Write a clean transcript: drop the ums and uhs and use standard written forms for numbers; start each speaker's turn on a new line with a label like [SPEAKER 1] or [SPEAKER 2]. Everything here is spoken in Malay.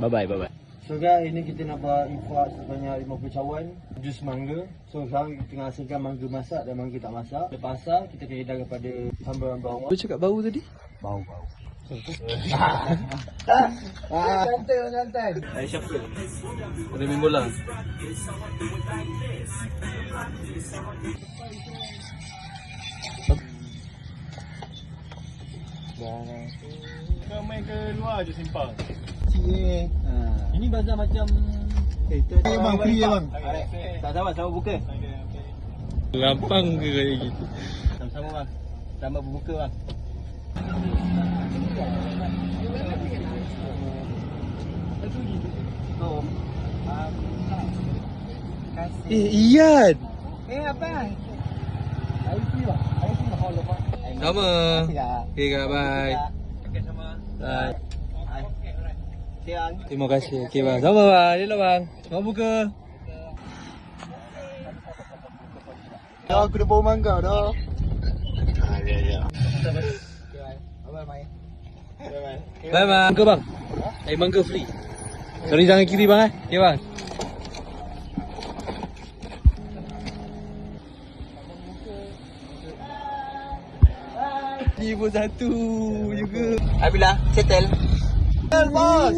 [SPEAKER 1] Bye bye.
[SPEAKER 2] So guys, ini kita nak buat infak sebanyak 50 cawan jus mangga. So sekarang kita tengah hasilkan mangga masak dan mangga tak masak. Lepas asal kita akan hidang kepada sambal bawang.
[SPEAKER 1] Lu cakap bau tadi?
[SPEAKER 2] Bau. Santai. Siapa?
[SPEAKER 1] Ada main bola.
[SPEAKER 3] Kau main ke luar je simpang.
[SPEAKER 2] Ini bazar macam
[SPEAKER 3] Bang, free je bang.
[SPEAKER 2] tak sabar sama buka.
[SPEAKER 1] Lampang ke kayak gitu?
[SPEAKER 2] Sama-sama bang. Sama berbuka bang.
[SPEAKER 1] Ian.
[SPEAKER 2] Apa? Air free bang. Air free mahal lepas.
[SPEAKER 1] Sama. Okay kak, bye.
[SPEAKER 2] Okay sama.
[SPEAKER 1] Bye.
[SPEAKER 2] Siang.
[SPEAKER 1] Terima kasih. Okay bang. Sama bang. Dia lah bang. Mau buka.
[SPEAKER 2] Ya, aku dah bawa mangga dah.
[SPEAKER 3] Ya.
[SPEAKER 1] Bye bang. Mangga bang. Mangga free. Sorry jangan kiri bang Okay bang. Ni pun satu juga.
[SPEAKER 2] Alhamdulillah, settle.
[SPEAKER 3] Bos.